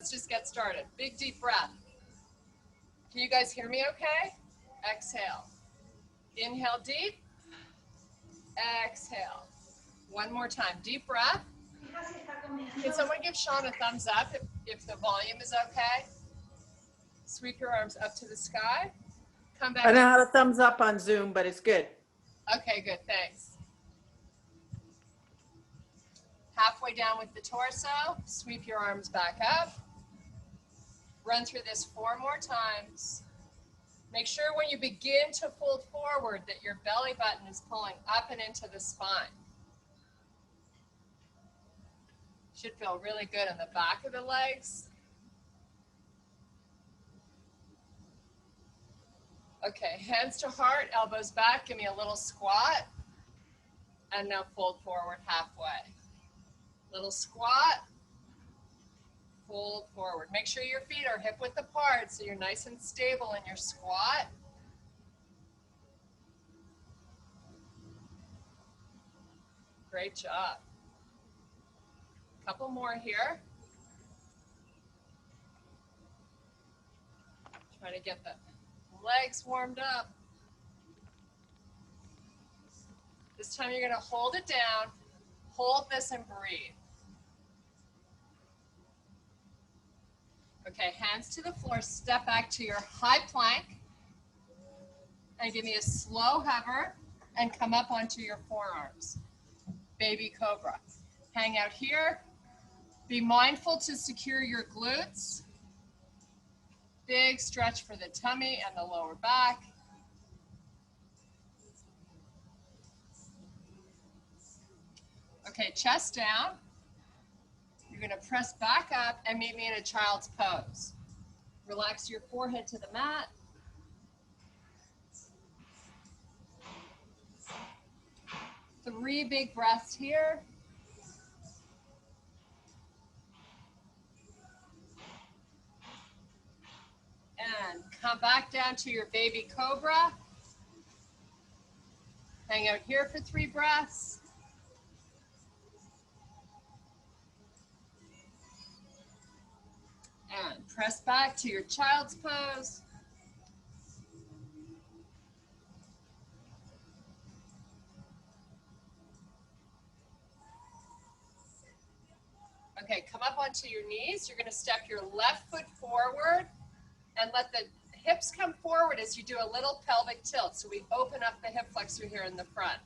let's just get started. Big deep breath. Can you guys hear me okay? Exhale. Inhale deep. Exhale. One more time. Deep breath. Can someone give Sean a thumbs up if the volume is okay? Sweep your arms up to the sky. Come back. I know how to thumbs up on Zoom, but it's good. Okay, good. Thanks. Halfway down with the torso. Sweep your arms back up. Run through this 4 more times. Make sure when you begin to fold forward that your belly button is pulling up and into the spine. Should feel really good in the back of the legs. Okay, hands to heart, elbows back. Give me a little squat. And now fold forward halfway. Little squat. Fold forward. Make sure your feet are hip width apart so you're nice and stable in your squat. Great job. Couple more here. Try to get the legs warmed up. This time you're going to hold it down, hold this and breathe. Okay, hands to the floor, step back to your high plank and give me a slow hover and come up onto your forearms. Baby cobra. Hang out here. Be mindful to secure your glutes. Big stretch for the tummy and the lower back. Okay, chest down. You're going to press back up and meet me in a child's pose. Relax your forehead to the mat. Three big breaths here. And come back down to your baby cobra. Hang out here for 3 breaths. And press back to your child's pose. Okay, come up onto your knees. You're going to step your left foot forward and let the hips come forward as you do a little pelvic tilt. So we open up the hip flexor here in the front.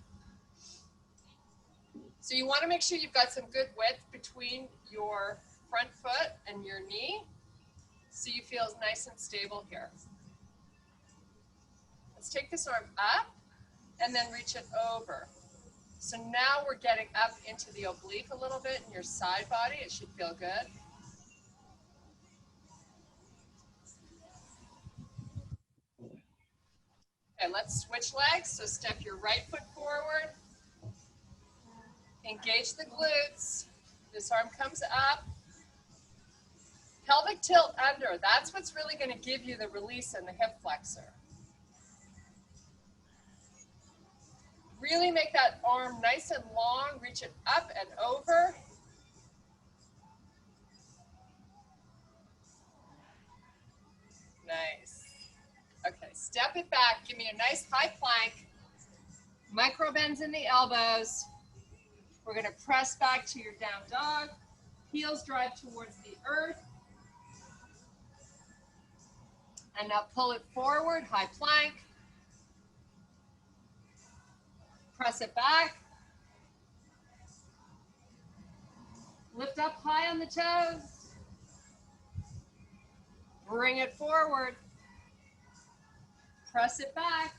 So you want to make sure you've got some good width between your front foot and your knee so you feel nice and stable here. Let's take this arm up and then reach it over. So now we're getting up into the oblique a little bit in your side body. It should feel good. Okay, let's switch legs. So step your right foot forward. Engage the glutes. This arm comes up. Pelvic tilt under. That's what's really going to give you the release in the hip flexor. Really make that arm nice and long. Reach it up and over. Nice. Okay, step it back. Give me a nice high plank. Micro bends in the elbows. We're going to press back to your down dog. Heels drive towards the earth. And now pull it forward, high plank. Press it back. Lift up high on the toes. Bring it forward. Press it back.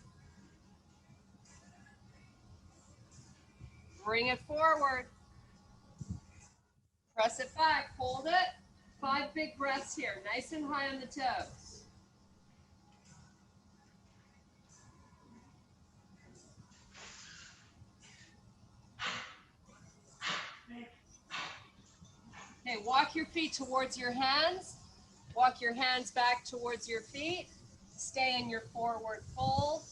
Bring it forward. Press it back. Hold it. 5 big breaths here. Nice and high on the toes. Okay, walk your feet towards your hands. Walk your hands back towards your feet. Stay in your forward fold.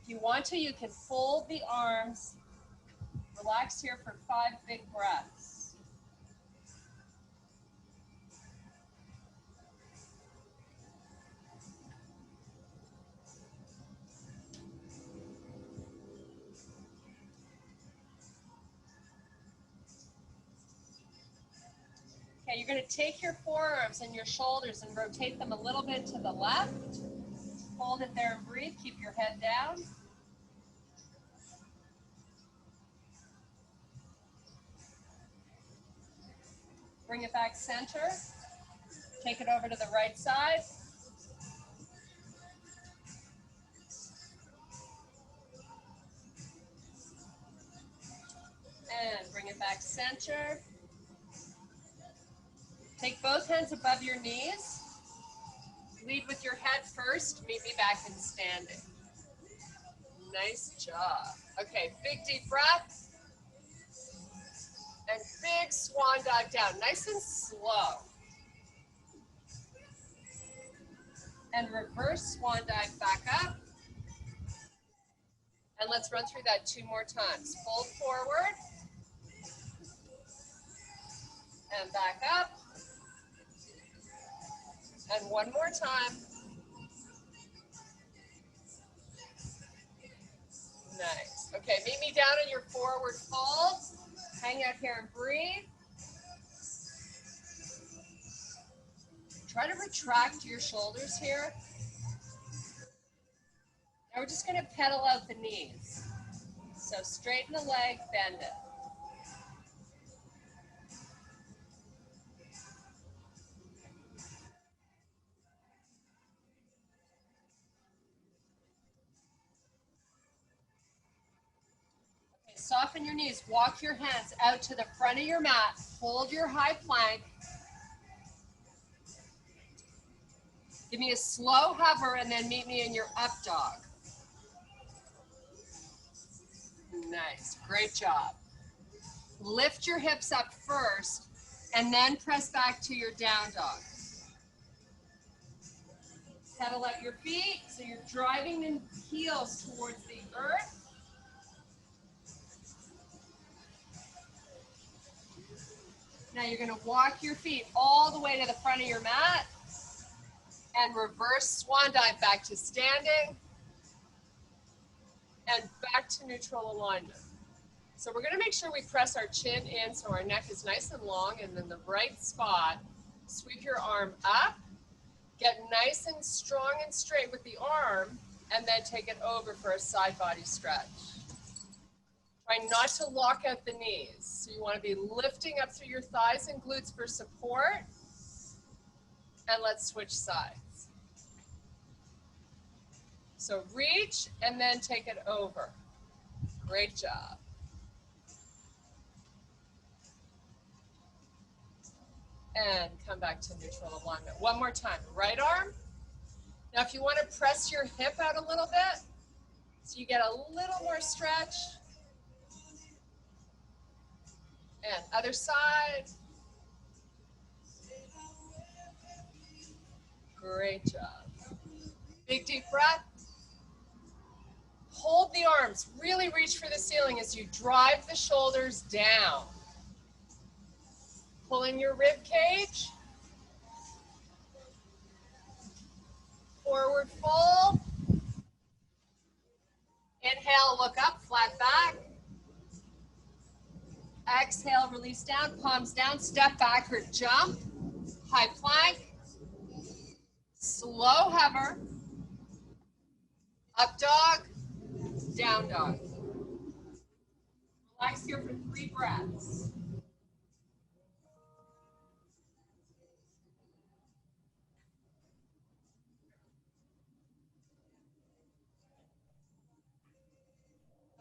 If you want to, you can fold the arms. Relax here for 5 big breaths. Okay, you're going to take your forearms and your shoulders and rotate them a little bit to the left. Hold it there and breathe. Keep your head down. Bring it back center. Take it over to the right side. And bring it back center. Take both hands above your knees. Lead with your head first. Meet me back in standing. Nice job. Okay, big deep breath. And big swan dive down, nice and slow. And reverse swan dive back up. And let's run through that 2 more times. Fold forward. And back up. And 1 more time. Nice. Okay, meet me down in your forward fold. Hang out here and breathe. Try to retract your shoulders here. Now we're just going to pedal out the knees. So straighten the leg, bend it. Okay, soften your knees. Walk your hands out to the front of your mat. Hold your high plank. Give me a slow hover and then meet me in your up dog. Nice, great job. Lift your hips up first and then press back to your down dog. Pedal out your feet so you're driving the heels towards the earth. Now you're going to walk your feet all the way to the front of your mat and reverse swan dive back to standing and back to neutral alignment. So we're going to make sure we press our chin in so our neck is nice and long, and then the right spot. Sweep your arm up, get nice and strong and straight with the arm, and then take it over for a side body stretch. Try not to lock out the knees. So you want to be lifting up through your thighs and glutes for support. And let's switch sides. So reach and then take it over. Great job. And come back to neutral alignment. 1 more time. Right arm. Now if you want to press your hip out a little bit, so you get a little more stretch. And other side. Great job. Big deep breath. Hold the arms. Really reach for the ceiling as you drive the shoulders down. Pull in your rib cage. Forward fold. Inhale, look up, flat back. Exhale, release down, palms down, step back or jump. High plank. Slow hover. Up dog, down dog. Relax here for 3 breaths.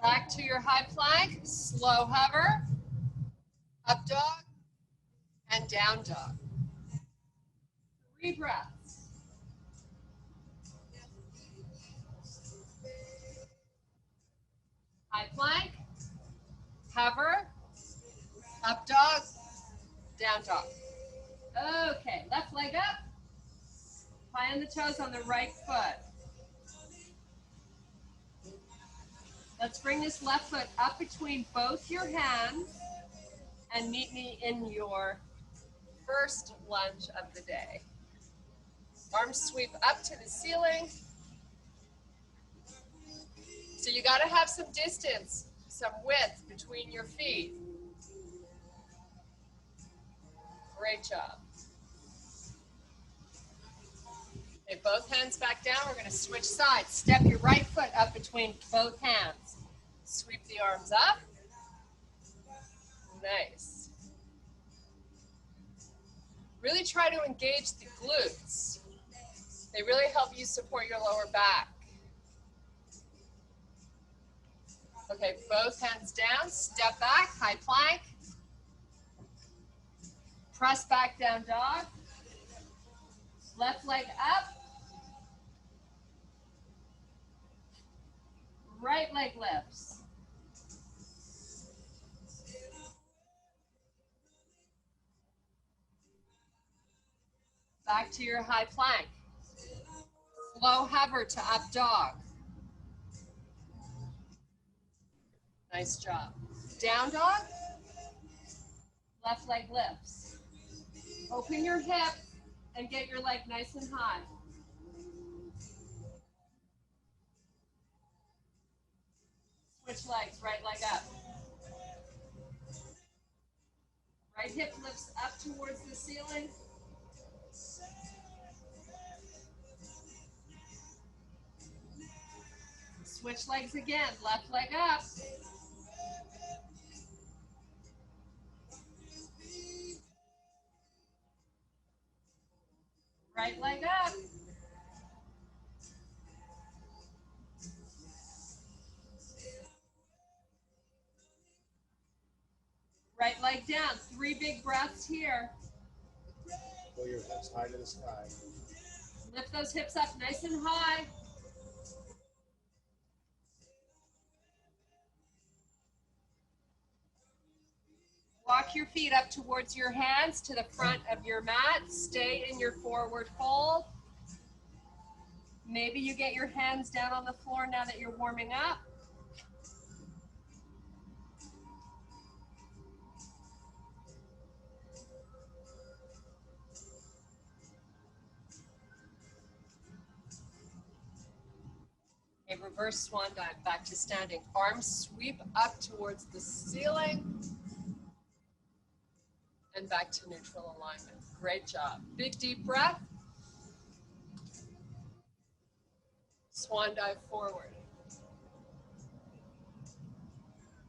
Back to your high plank, slow hover, up dog, and down dog. 3 breaths. High plank, hover, up dog, down dog. Okay, left leg up, pie on the toes on the right foot. Let's bring this left foot up between both your hands and meet me in your first lunge of the day. Arms sweep up to the ceiling. So you got to have some distance, some width between your feet. Great job. Okay, both hands back down. We're going to switch sides. Step your right foot up between both hands. Sweep the arms up. Nice. Really try to engage the glutes. They really help you support your lower back. Okay, both hands down. Step back, high plank. Press back down dog. Left leg up. Right leg lifts. Back to your high plank. Slow hover to up dog. Nice job. Down dog. Left leg lifts. Open your hip and get your leg nice and high. Switch legs, right leg up. Right hip lifts up towards the ceiling. Switch legs again, left leg up. Right leg up. Right leg down. 3 big breaths here. Pull your hips high to the sky. Lift those hips up nice and high. Walk your feet up towards your hands to the front of your mat. Stay in your forward fold. Maybe you get your hands down on the floor now that you're warming up. A reverse swan dive, back to standing. Arms sweep up towards the ceiling and back to neutral alignment. Great job. Big deep breath. Swan dive forward.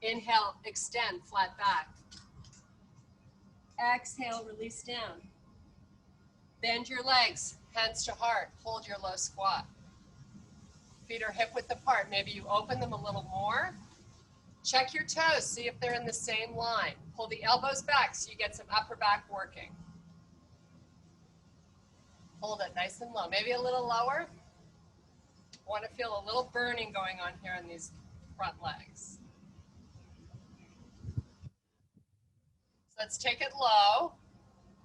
Inhale, extend, flat back. Exhale, release down. Bend your legs, hands to heart. Hold your low squat. Feet are hip width apart. Maybe you open them a little more. Check your toes, see if they're in the same line. Pull the elbows back so you get some upper back working. Hold it nice and low, maybe a little lower. Want to feel a little burning going on here in these front legs. So let's take it low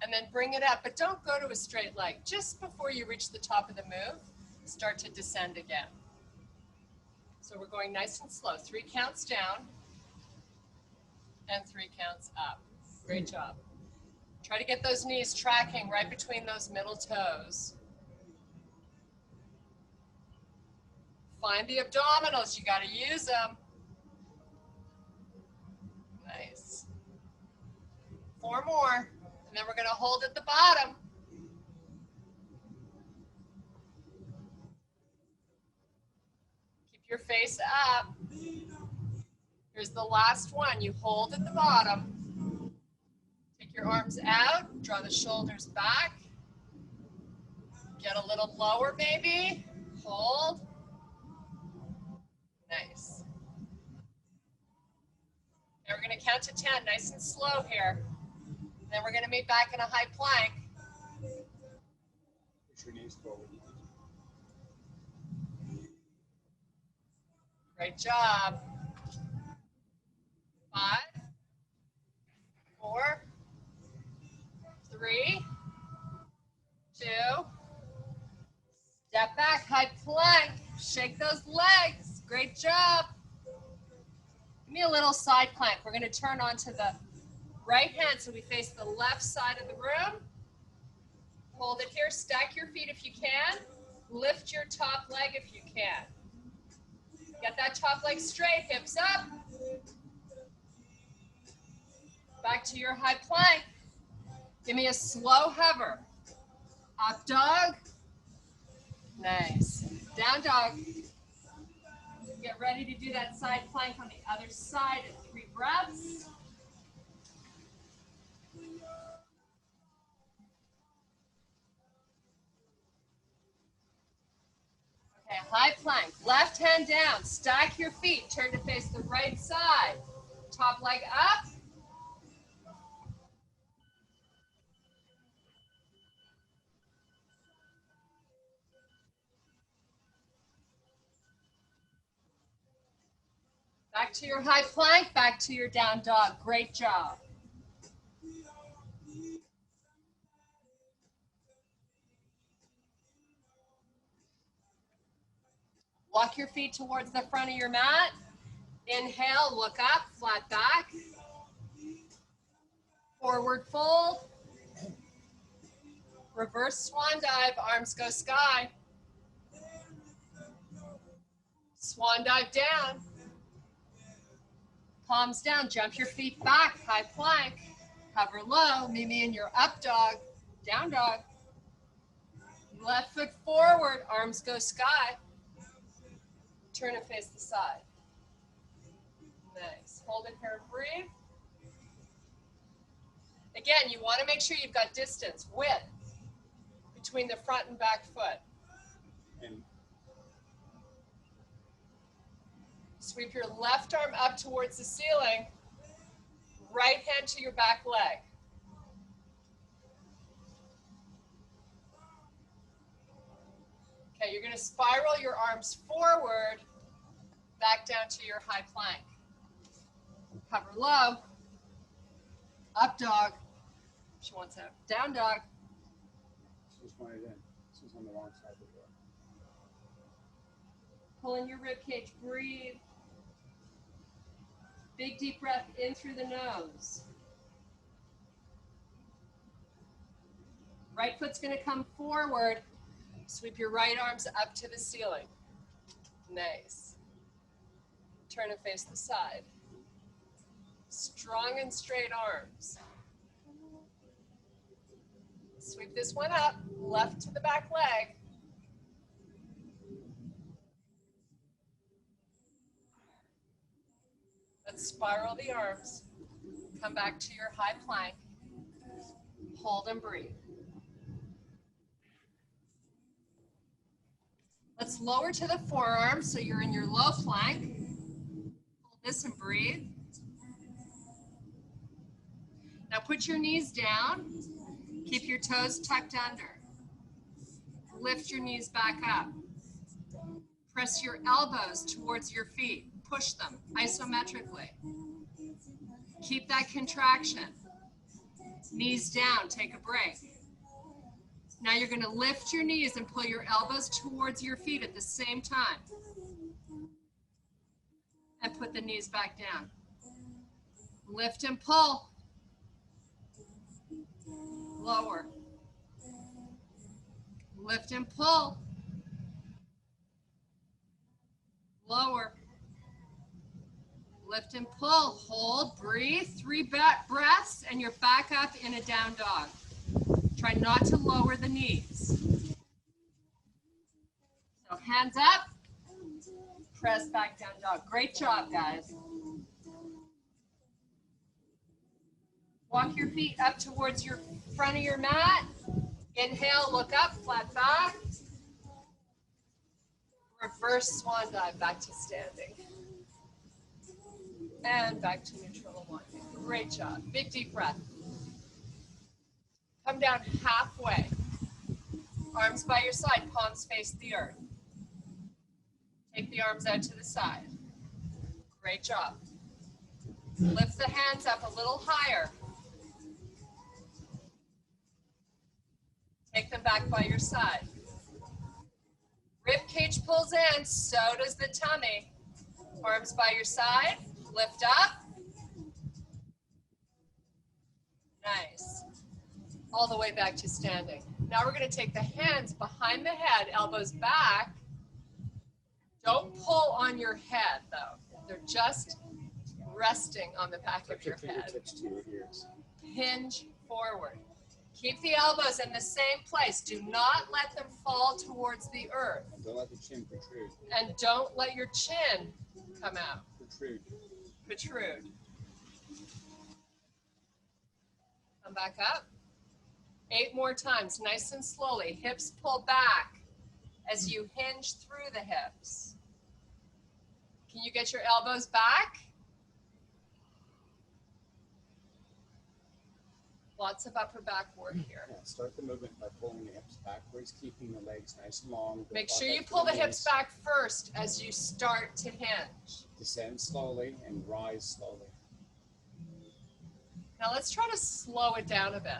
and then bring it up, but don't go to a straight leg. Just before you reach the top of the move, start to descend again. So we're going nice and slow. 3 counts down and 3 counts up. Great job. Try to get those knees tracking right between those middle toes. Find the abdominals. You got to use them. Nice. 4 more. And then we're going to hold at the bottom. Your face up. Here's the last one. You hold at the bottom. Take your arms out. Draw the shoulders back. Get a little lower maybe. Hold. Nice. Now we're going to count to 10 nice and slow here. Then we're going to meet back in a high plank. Push your knees forward. Great job. 5, 4, 3, 2. Step back, high plank. Shake those legs. Great job. Give me a little side plank. We're going to turn onto the right hand so we face the left side of the room. Hold it here. Stack your feet if you can. Lift your top leg if you can. Get that top leg straight, hips up. Back to your high plank. Give me a slow hover. Up dog. Nice. Down dog. Get ready to do that side plank on the other side at 3 breaths. Okay, high plank. Left hand down. Stack your feet. Turn to face the right side. Top leg up. Back to your high plank, back to your down dog. Great job. Walk your feet towards the front of your mat. Inhale, look up, flat back. Forward fold. Reverse swan dive, arms go sky. Swan dive down. Palms down, jump your feet back, high plank. Hover low, meet me in your up dog, down dog. Left foot forward, arms go sky. Turn and face the side. Nice. Hold it here and breathe. Again, you want to make sure you've got distance, width, between the front and back foot. And Sweep your left arm up towards the ceiling. Right hand to your back leg. Okay, you're going to spiral your arms forward, back down to your high plank. Hover low. Up dog. She wants out. Down dog. this one is in. This is on the wrong side of the door. Pull in your rib cage. Breathe. Big deep breath in through the nose. Right foot's going to come forward. Sweep your right arms up to the ceiling. Nice. Turn and face the side. Strong and straight arms. Sweep this one up, left to the back leg. Let's spiral the arms. Come back to your high plank. Hold and breathe. Let's lower to the forearms so you're in your low plank. Hold this and breathe. Now put your knees down. Keep your toes tucked under. Lift your knees back up. Press your elbows towards your feet. Push them isometrically. Keep that contraction. Knees down, take a break. Now you're going to lift your knees and pull your elbows towards your feet at the same time. And put the knees back down. Lift and pull. Lower. Lift and pull. Lower. Lift and pull. Hold. Breathe. 3 breaths and you're back up in a down dog. Try not to lower the knees. So hands up. Press back down dog. Great job, guys. Walk your feet up towards your front of your mat. Inhale, look up, flat back. Reverse swan dive, back to standing. And back to neutral one. Great job. Big deep breath. Come down halfway. Arms by your side, palms face the earth. Take the arms out to the side. Great job. Lift the hands up a little higher. Take them back by your side. Rib cage pulls in, so does the tummy. Arms by your side, lift up. Nice. All the way back to standing. Now we're going to take the hands behind the head, elbows back. Don't pull on your head, though. They're just resting on the back of your head. Fingertips to your ears. Hinge forward. Keep the elbows in the same place. Do not let them fall towards the earth. And don't let the chin protrude. And don't let your chin come out. Protrude. Protrude. Come back up. 8 more times, nice and slowly. Hips pull back as you hinge through the hips. Can you get your elbows back? Lots of upper back work here. Yeah, start the movement by pulling the hips backwards, keeping the legs nice and long. Make sure you pull the hips back first as you start to hinge. Descend slowly and rise slowly. Now let's try to slow it down a bit.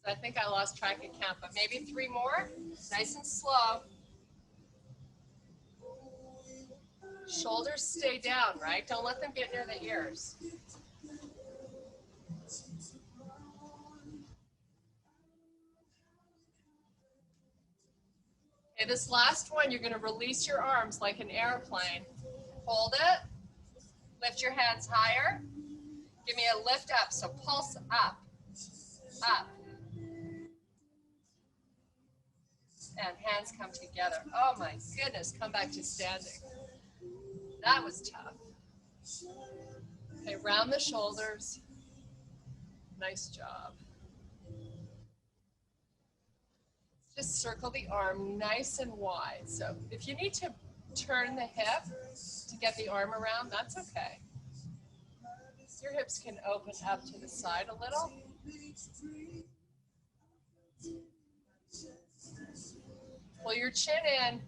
I think I lost track of count, but maybe 3 more. Nice and slow. Shoulders stay down, right? Don't let them get near the ears. Okay, this last one, you're going to release your arms like an airplane. Hold it. Lift your hands higher. Give me a lift up, so pulse up, up. And hands come together. Oh my goodness, come back to standing. That was tough. Okay, round the shoulders. Nice job. Just circle the arm nice and wide. So if you need to turn the hip to get the arm around, that's okay. Your hips can open up to the side a little. Pull your chin in.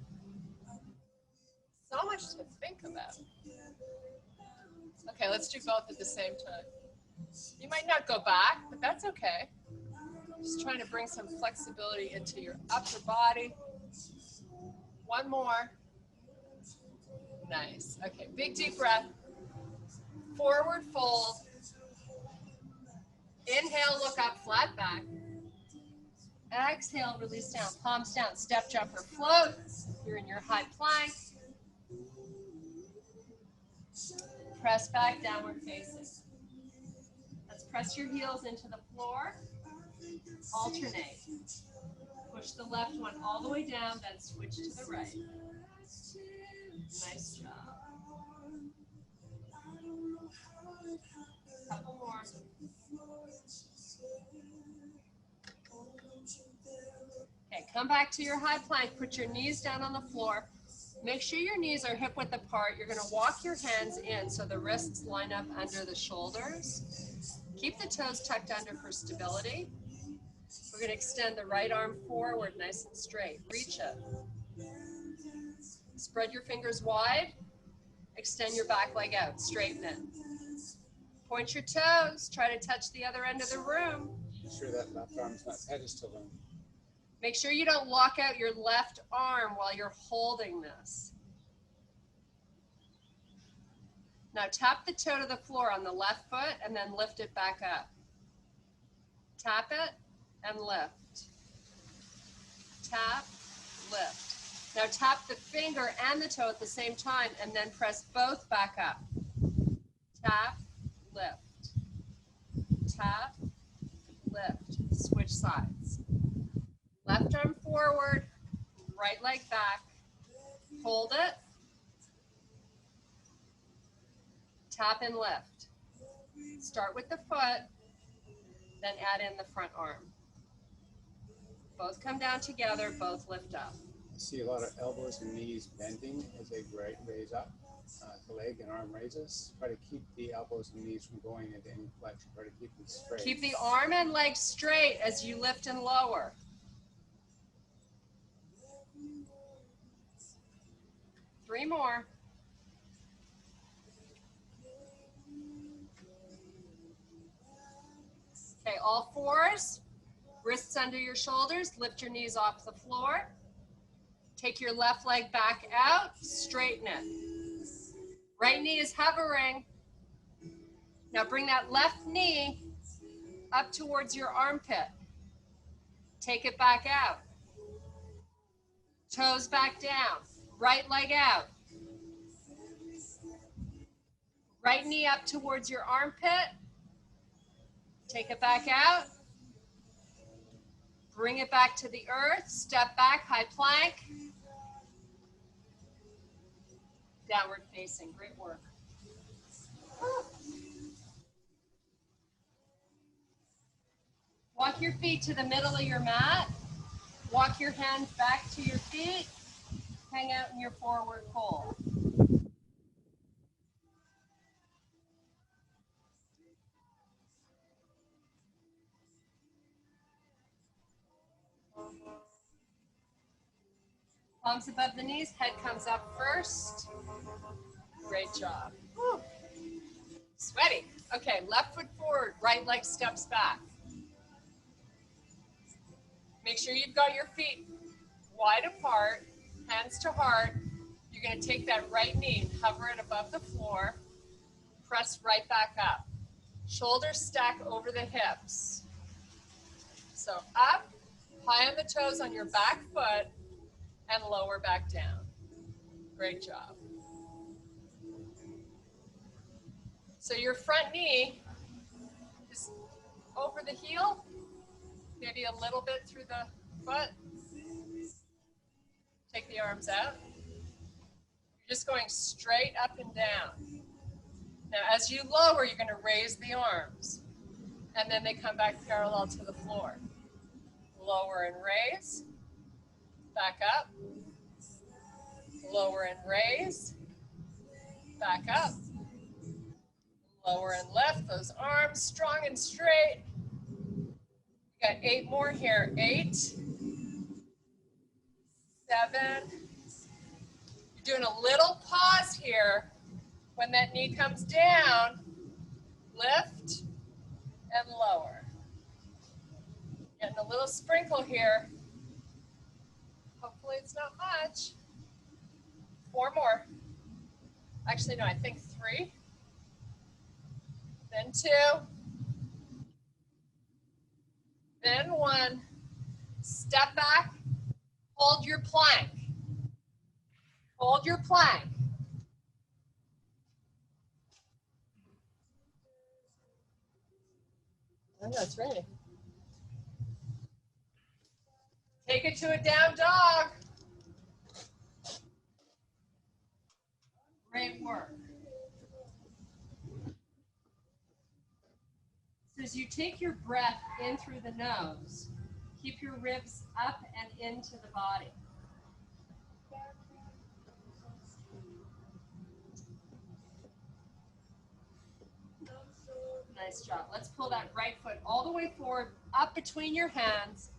So much to think about. Okay, let's do both at the same time. You might not go back, but that's okay. Just trying to bring some flexibility into your upper body. One more. Nice. Okay, big deep breath. Forward fold. Inhale, look up, flat back. Exhale, release down, palms down, step, jump, or float. You're in your high plank. Press back, downward facing. Let's press your heels into the floor. Alternate. Push the left one all the way down, then switch to the right. Nice job. Couple more. Okay, come back to your high plank. Put your knees down on the floor. Make sure your knees are hip width apart. You're going to walk your hands in so the wrists line up under the shoulders. Keep the toes tucked under for stability. We're going to extend the right arm forward nice and straight. Reach it. Spread your fingers wide. Extend your back leg out. Straighten it. Point your toes. Try to touch the other end of the room. Be sure that left arm's not pedestaling. Make sure you don't lock out your left arm while you're holding this. Now tap the toe to the floor on the left foot and then lift it back up. Tap it and lift. Tap, lift. Now tap the finger and the toe at the same time and then press both back up. Tap, lift. Tap, lift. Switch sides. Left arm forward, right leg back. Hold it. Tap and lift. Start with the foot, then add in the front arm. Both come down together, both lift up. I see a lot of elbows and knees bending as they raise up. The leg and arm raises. Try to keep the elbows and knees from going into any flexion. Try to keep them straight. Keep the arm and leg straight as you lift and lower. Three more. Okay, all fours, wrists under your shoulders, lift your knees off the floor. Take your left leg back out, straighten it. Right knee is hovering. Now bring that left knee up towards your armpit. Take it back out. Toes back down. Right leg out. Right knee up towards your armpit. Take it back out. Bring it back to the earth. Step back, high plank. Downward facing. Great work. Walk your feet to the middle of your mat. Walk your hands back to your feet. Hang out in your forward fold. Palms above the knees, head comes up first. Great job. Woo. Sweaty. Okay, left foot forward, right leg steps back. Make sure you've got your feet wide apart, hands to heart. You're going to take that right knee, hover it above the floor, press right back up. Shoulders stack over the hips. So up, high on the toes on your back foot, and lower back down. Great job. So your front knee is over the heel, maybe a little bit through the foot. Take the arms out. You're just going straight up and down. Now, as you lower, you're going to raise the arms, and then they come back parallel to the floor. Lower and raise, back up, lower and raise, back up, lower and lift, those arms strong and straight. We got 8 more here, 8, 7. You're doing a little pause here. When that knee comes down, lift and lower. Getting a little sprinkle here. Hopefully it's not much. 4 more. Actually, no, I think 3. Then 2. Then 1. Step back. Hold your plank. Hold your plank. I know it's raining. Take it to a down dog. Great work. So as you take your breath in through the nose, keep your ribs up and into the body. Nice job. Let's pull that right foot all the way forward, up between your hands,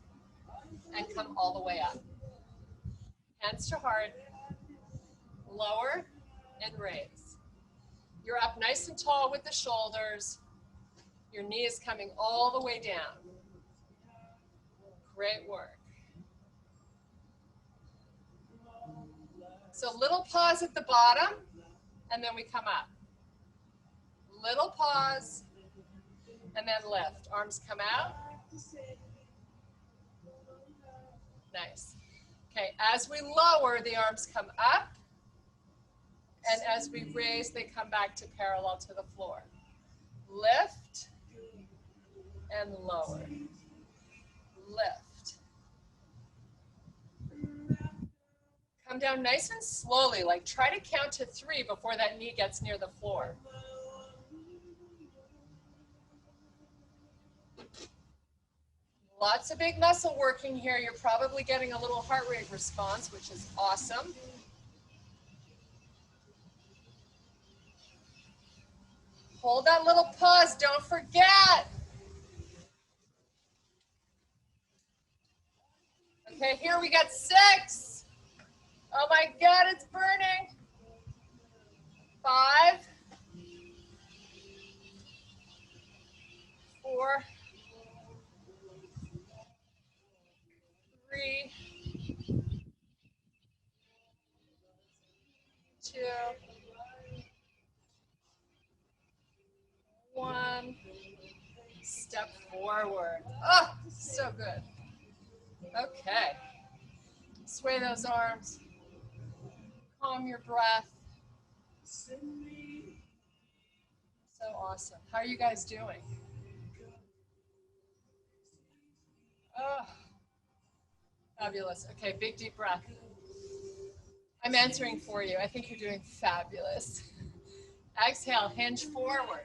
and come all the way up. Hands to heart, lower and raise. You're up nice and tall with the shoulders. Your knee is coming all the way down. Great work. So little pause at the bottom, and then we come up. Little pause, and then lift. Arms come out. Nice. Okay, as we lower, the arms come up, and as we raise, they come back to parallel to the floor. Lift and lower. Lift. Come down nice and slowly, like try to count to 3 before that knee gets near the floor. Lots of big muscle working here. You're probably getting a little heart rate response, which is awesome. Hold that little pause, don't forget. Okay, here we got 6. Oh my God, it's burning. 5, 4, 3, 2, 1. Step forward. Oh, so good. Okay. Sway those arms. Calm your breath. So awesome. How are you guys doing? Oh, fabulous. Okay, big deep breath. I'm answering for you. I think you're doing fabulous. Exhale, hinge forward.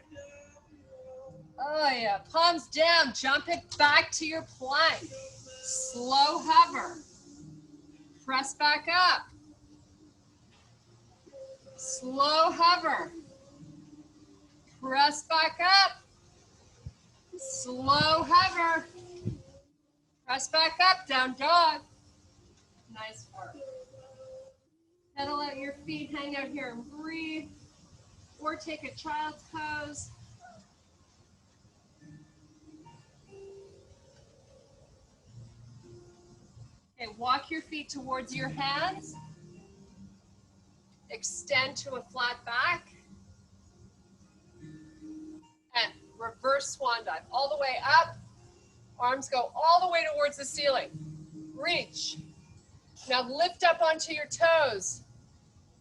Oh yeah, palms down, jump it back to your plank. Slow hover. Press back up. Slow hover. Press back up. Slow hover. Press back up, down dog. Nice work. Pedal out your feet, hang out here and breathe. Or take a child's pose. Okay, walk your feet towards your hands. Extend to a flat back. And reverse swan dive. All the way up. Arms go all the way towards the ceiling. Reach. Now lift up onto your toes.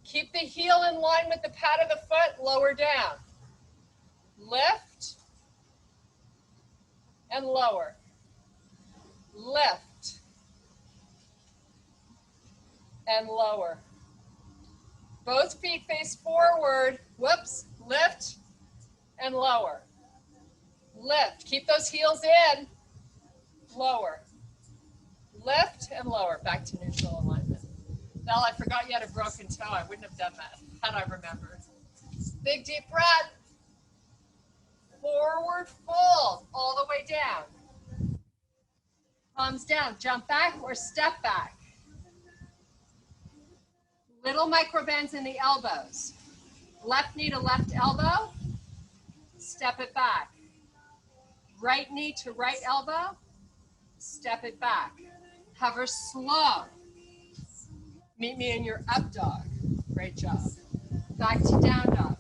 Keep the heel in line with the pad of the foot, lower down. Lift and lower. Lift and lower. Both feet face forward. Whoops. Lift and lower. Lift. Keep those heels in. Lower. Lift and lower. Back to neutral alignment. Belle, I forgot you had a broken toe. I wouldn't have done that had I remembered. Big deep breath. Forward fold all the way down. Palms down. Jump back or step back. Little micro bends in the elbows. Left knee to left elbow. Step it back. Right knee to right elbow. Step it back. Hover slow. Meet me in your up dog. Great job. Back to down dog.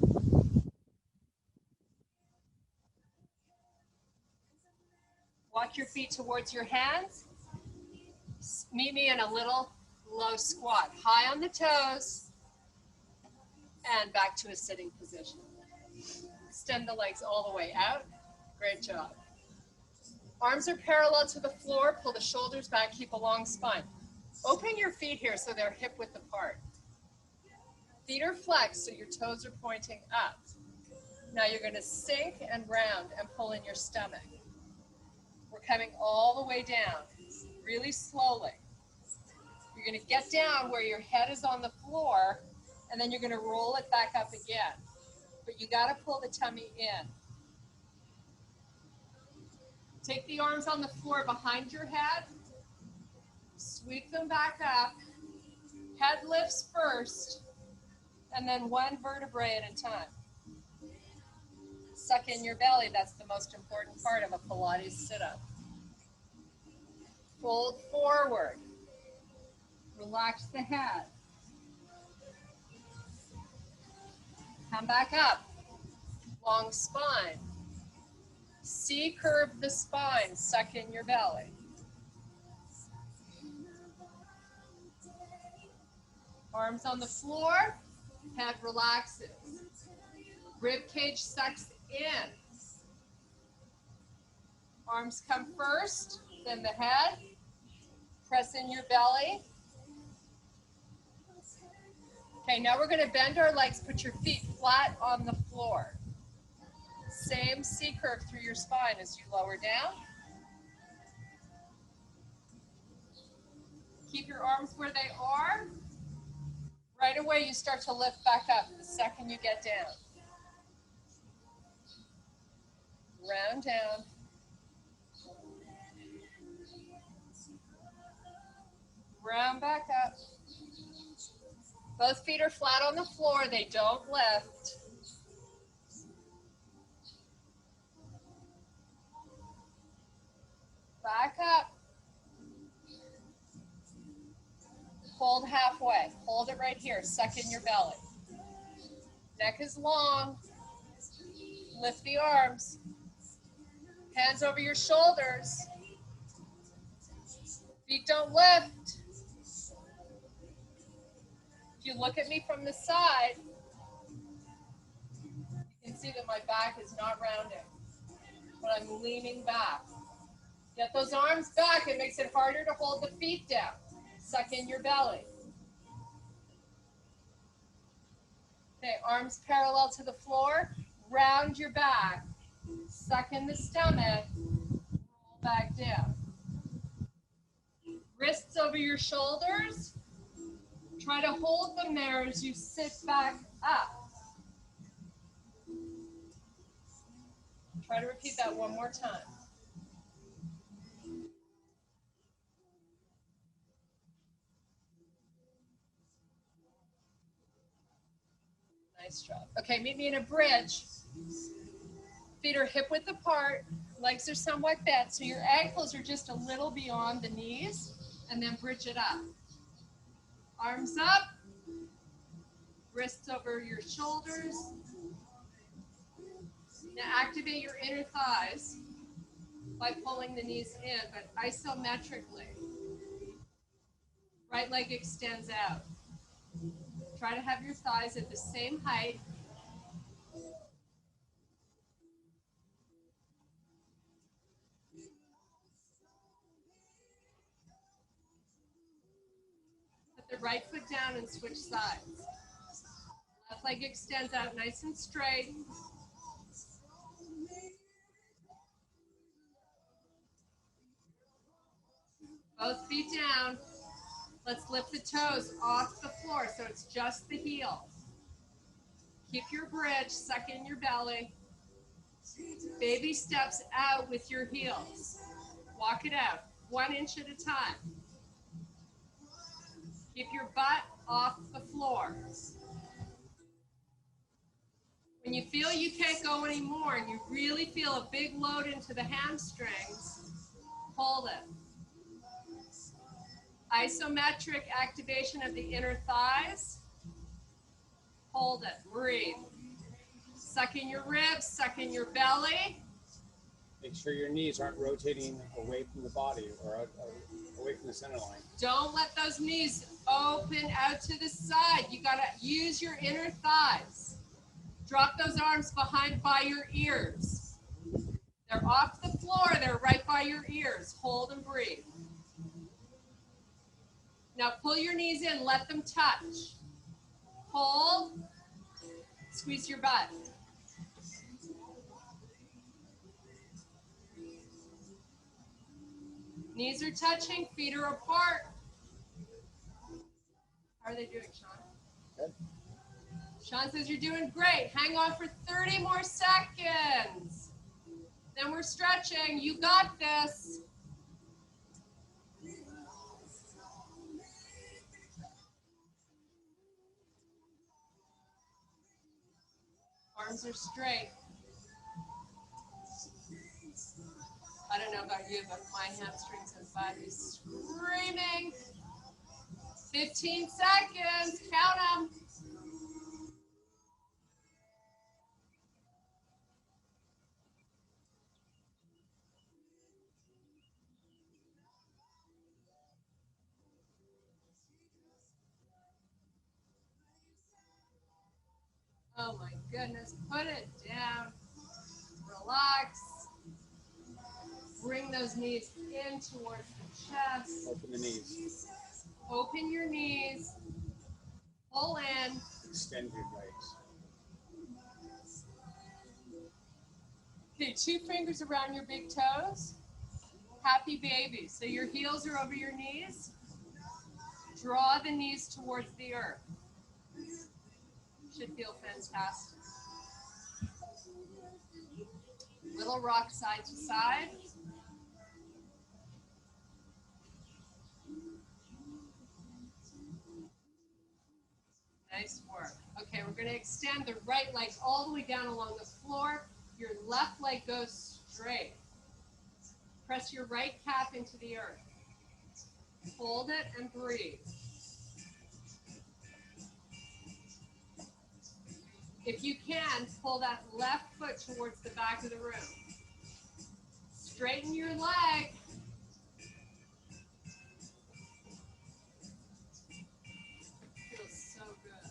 Walk your feet towards your hands. Meet me in a little low squat. High on the toes. And back to a sitting position. Extend the legs all the way out. Great job. Arms are parallel to the floor. Pull the shoulders back. Keep a long spine. Open your feet here so they're hip width apart. Feet are flexed so your toes are pointing up. Now you're going to sink and round and pull in your stomach. We're coming all the way down, really slowly. You're going to get down where your head is on the floor, and then you're going to roll it back up again. But you got to pull the tummy in. Take the arms on the floor behind your head. Sweep them back up. Head lifts first, and then one vertebrae at a time. Suck in your belly. That's the most important part of a Pilates sit-up. Fold forward. Relax the head. Come back up. Long spine. C-curve the spine. Suck in your belly. Arms on the floor. Head relaxes. Rib cage sucks in. Arms come first, then the head. Press in your belly. Okay, now we're going to bend our legs. Put your feet flat on the floor. Same C-curve through your spine as you lower down. Keep your arms where they are. Right away, you start to lift back up the second you get down. Round down. Round back up. Both feet are flat on the floor. They don't lift. Back up. Hold halfway. Hold it right here. Suck in your belly. Neck is long. Lift the arms. Hands over your shoulders. Feet don't lift. If you look at me from the side, you can see that my back is not rounding, but I'm leaning back. Get those arms back. It makes it harder to hold the feet down. Suck in your belly. Okay, arms parallel to the floor. Round your back. Suck in the stomach. Roll back down. Wrists over your shoulders. Try to hold them there as you sit back up. Try to repeat that one more time. Nice job. Okay, meet me in a bridge. Feet are hip width apart. Legs are somewhat bent, so your ankles are just a little beyond the knees, and then bridge it up. Arms up. Wrists over your shoulders. Now activate your inner thighs by pulling the knees in, but isometrically. Right leg extends out. Try to have your thighs at the same height. Put the right foot down and switch sides. Left leg extends out nice and straight. Both feet down. Let's lift the toes off the floor so it's just the heel. Keep your bridge, suck in your belly. Baby steps out with your heels. Walk it out, 1 inch at a time. Keep your butt off the floor. When you feel you can't go anymore and you really feel a big load into the hamstrings, hold it. Isometric activation of the inner thighs. Hold it, breathe. Suck in your ribs, suck in your belly. Make sure your knees aren't rotating away from the body or away from the center line. Don't let those knees open out to the side. You gotta use your inner thighs. Drop those arms behind by your ears. They're off the floor, they're right by your ears. Hold and breathe. Now pull your knees in, let them touch. Hold, squeeze your butt. Knees are touching, feet are apart. How are they doing, Sean? Good. Sean says you're doing great. Hang on for 30 more seconds. Then we're stretching. You got this. Arms are straight. I don't know about you, but my hamstrings and butt is screaming. 15 seconds. Count them. Oh my goodness. Put it down. Relax. Bring those knees in towards the chest. Open the knees. Open your knees. Pull in. Extend your legs. Okay, 2 fingers around your big toes. Happy baby. So your heels are over your knees. Draw the knees towards the earth. Should feel fantastic. Little rock side to side. Nice work. Okay, we're going to extend the right leg all the way down along the floor. Your left leg goes straight. Press your right calf into the earth. Hold it and breathe. If you can, pull that left foot towards the back of the room. Straighten your leg. Feels so good.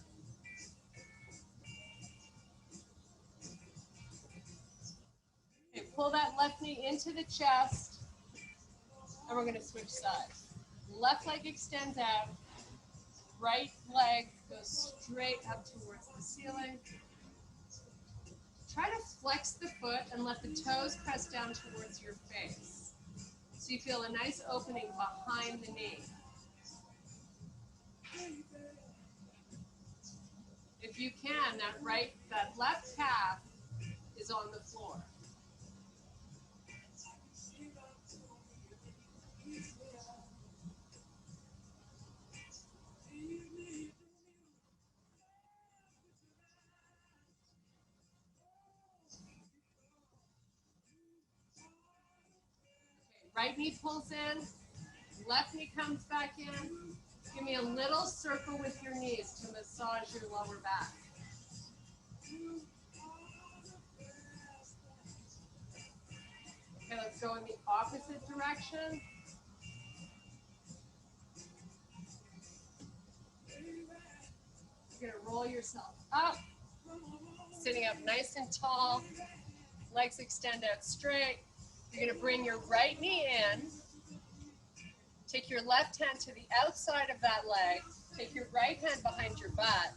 pull that left knee into the chest, and we're going to switch sides. Left leg extends out, right leg goes straight up towards the ceiling. Try to flex the foot and let the toes press down towards your face. So you feel a nice opening behind the knee. If you can, that left calf is on the floor. Right knee pulls in, left knee comes back in. Give me a little circle with your knees to massage your lower back. Okay, let's go in the opposite direction. You're gonna roll yourself up, sitting up nice and tall, legs extend out straight. You're gonna bring your right knee in. Take your left hand to the outside of that leg. Take your right hand behind your butt.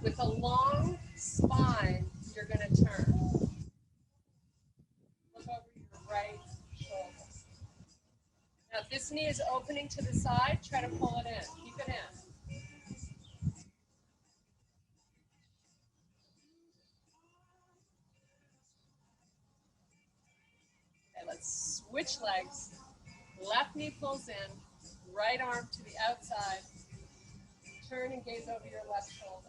With a long spine, you're going to turn. Look over your right shoulder. Now, if this knee is opening to the side, try to pull it in. Keep it in. Okay, let's switch legs. Left knee pulls in. Right arm to the outside. Turn and gaze over your left shoulder.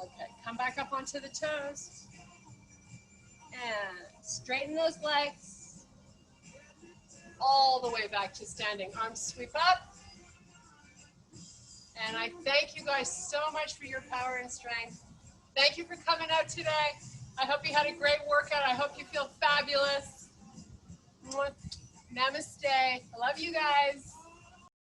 Okay, come back up onto the toes. And straighten those legs. All the way back to standing. Arms sweep up. And I thank you guys so much for your power and strength. Thank you for coming out today. I hope you had a great workout. I hope you feel fabulous. Namaste. I love you guys.